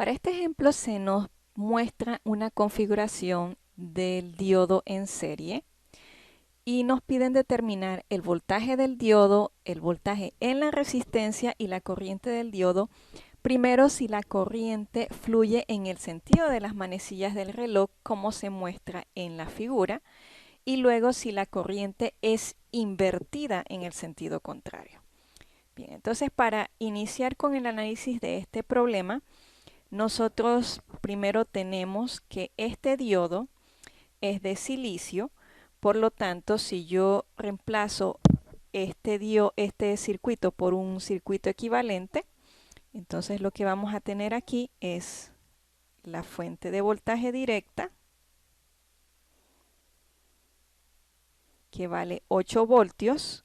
Para este ejemplo se nos muestra una configuración del diodo en serie y nos piden determinar el voltaje del diodo, el voltaje en la resistencia y la corriente del diodo. Primero, si la corriente fluye en el sentido de las manecillas del reloj, como se muestra en la figura, y luego si la corriente es invertida en el sentido contrario. Bien, entonces para iniciar con el análisis de este problema, nosotros primero tenemos que este diodo es de silicio, por lo tanto, si yo reemplazo este circuito por un circuito equivalente, entonces lo que vamos a tener aquí es la fuente de voltaje directa, que vale 8 voltios.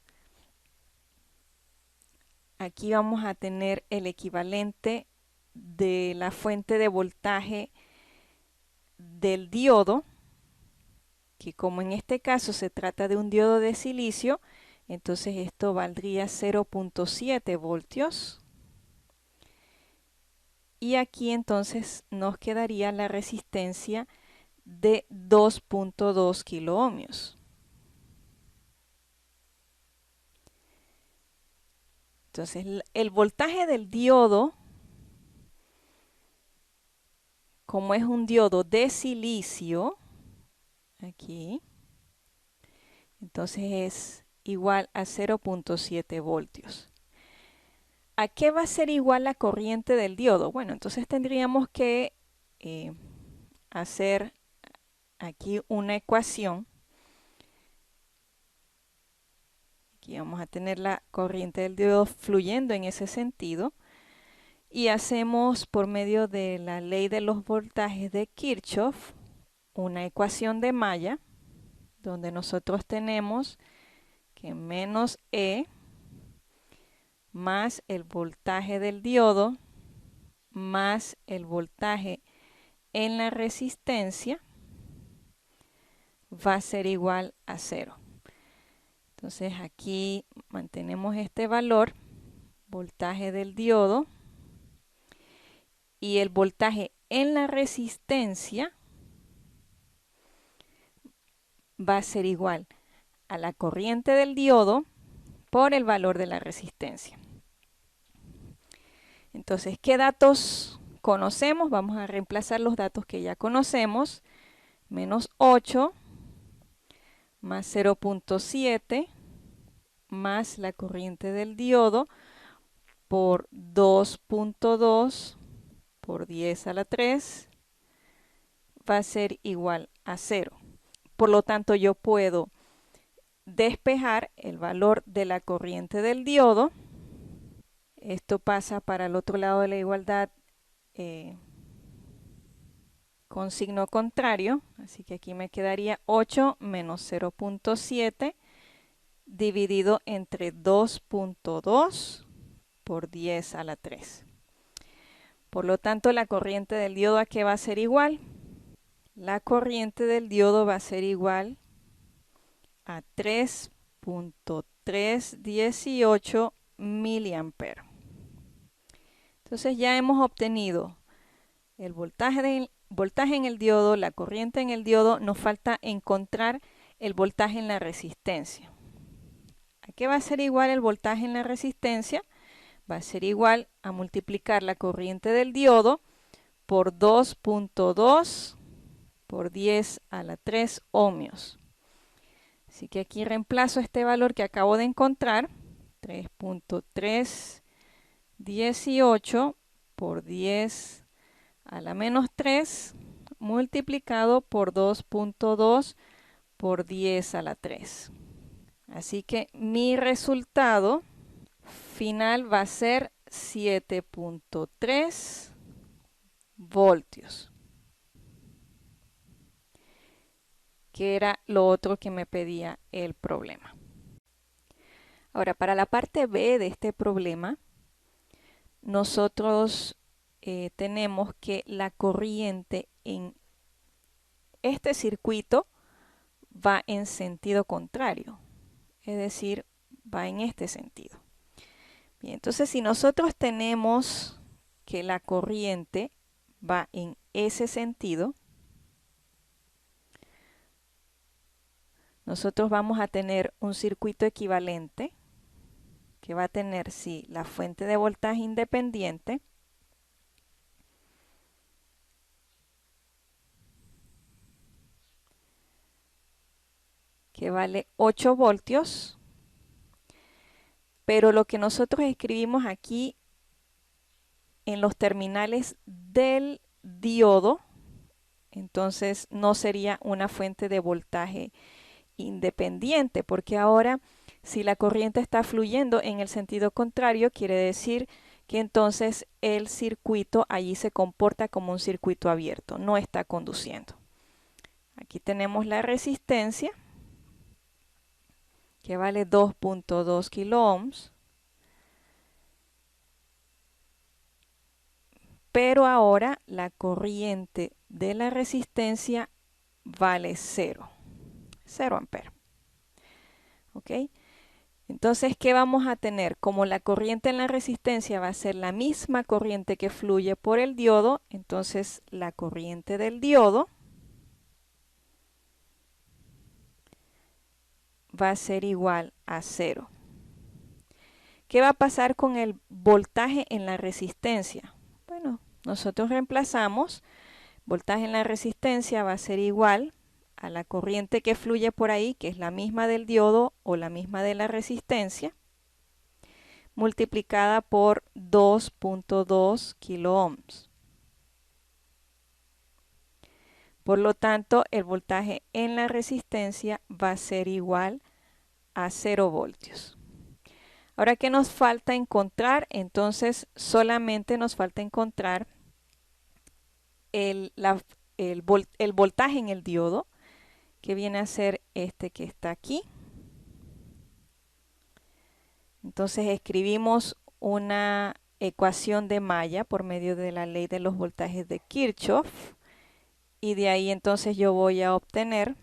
Aquí vamos a tener el equivalente de la fuente de voltaje del diodo, que como en este caso se trata de un diodo de silicio, entonces esto valdría 0.7 voltios. Y aquí entonces nos quedaría la resistencia de 2.2 kiloohmios. Entonces el voltaje del diodo, como es un diodo de silicio, aquí, entonces es igual a 0.7 voltios. ¿A qué va a ser igual la corriente del diodo? Bueno, entonces tendríamos que hacer aquí una ecuación. Aquí vamos a tener la corriente del diodo fluyendo en ese sentido. Y hacemos por medio de la ley de los voltajes de Kirchhoff una ecuación de malla, donde nosotros tenemos que menos E más el voltaje del diodo más el voltaje en la resistencia va a ser igual a 0. Entonces aquí mantenemos este valor, voltaje del diodo, y el voltaje en la resistencia va a ser igual a la corriente del diodo por el valor de la resistencia. Entonces, ¿qué datos conocemos? Vamos a reemplazar los datos que ya conocemos. Menos 8 más 0.7 más la corriente del diodo por 2.2 por 10 a la 3 va a ser igual a 0. Por lo tanto, yo puedo despejar el valor de la corriente del diodo. Esto pasa para el otro lado de la igualdad con signo contrario. Así que aquí me quedaría 8 menos 0.7 dividido entre 2.2 por 10 a la 3. Por lo tanto, la corriente del diodo, ¿a qué va a ser igual? La corriente del diodo va a ser igual a 3.318 miliamperes. Entonces ya hemos obtenido el voltaje en el diodo, la corriente en el diodo. Nos falta encontrar el voltaje en la resistencia. ¿A qué va a ser igual el voltaje en la resistencia? Va a ser igual a multiplicar la corriente del diodo por 2.2 por 10 a la 3 ohmios. Así que aquí reemplazo este valor que acabo de encontrar, 3.318 por 10 a la menos 3 multiplicado por 2.2 por 10 a la 3. Así que mi resultado final va a ser 7.3 voltios, que era lo otro que me pedía el problema. Ahora, para la parte B de este problema, nosotros tenemos que la corriente en este circuito va en sentido contrario, es decir, va en este sentido. Bien, entonces si nosotros tenemos que la corriente va en ese sentido, nosotros vamos a tener un circuito equivalente que va a tener, sí, la fuente de voltaje independiente, que vale 8 voltios, pero lo que nosotros escribimos aquí en los terminales del diodo, entonces no sería una fuente de voltaje independiente, porque ahora si la corriente está fluyendo en el sentido contrario, quiere decir que entonces el circuito allí se comporta como un circuito abierto, no está conduciendo. Aquí tenemos la resistencia, que vale 2.2 kilo ohms, pero ahora la corriente de la resistencia vale 0 amperes. ¿Ok? Entonces, ¿qué vamos a tener? Como la corriente en la resistencia va a ser la misma corriente que fluye por el diodo, entonces la corriente del diodo va a ser igual a 0. ¿Qué va a pasar con el voltaje en la resistencia? Bueno, nosotros reemplazamos, voltaje en la resistencia va a ser igual a la corriente que fluye por ahí, que es la misma del diodo o la misma de la resistencia, multiplicada por 2.2 kilo ohms. Por lo tanto, el voltaje en la resistencia va a ser igual a 0 voltios. Ahora, ¿qué nos falta encontrar? Entonces, solamente nos falta encontrar el voltaje en el diodo, que viene a ser este que está aquí. Entonces, escribimos una ecuación de malla por medio de la ley de los voltajes de Kirchhoff. Y de ahí entonces yo voy a obtener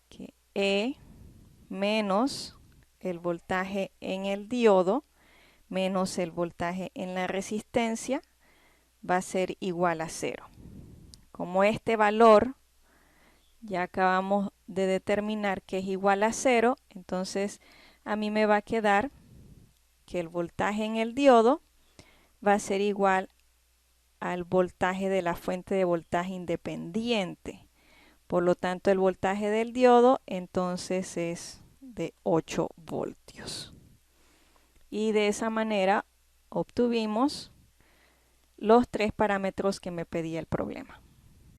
que E menos el voltaje en el diodo menos el voltaje en la resistencia va a ser igual a 0. Como este valor ya acabamos de determinar que es igual a 0, entonces a mí me va a quedar que el voltaje en el diodo va a ser igual al voltaje de la fuente de voltaje independiente. Por lo tanto, el voltaje del diodo entonces es de 8 voltios. Y de esa manera obtuvimos los 3 parámetros que me pedía el problema.